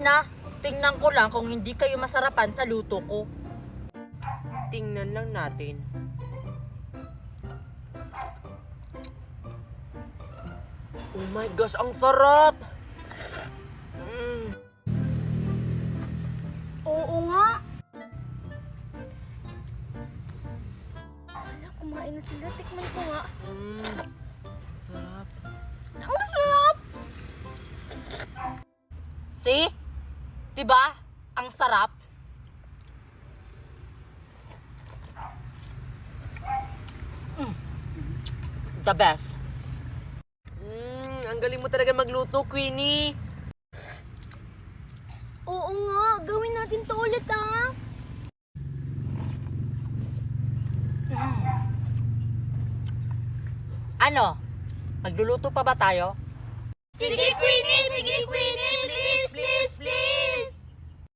Na, tingnan ko lang kung hindi kayo masarapan sa luto ko. Tingnan lang natin. Oh my gosh, ang sarap! Oo nga. Hala, kumain na sila. Tikman ko nga. Sarap. Ang sarap! See? Diba? Ang sarap. The best. Ang galing mo talaga magluto, Queenie. Oo nga. Gawin natin to ulit, ha? Ano? Magluluto pa ba tayo? Sige, Queenie! Sige, Queenie!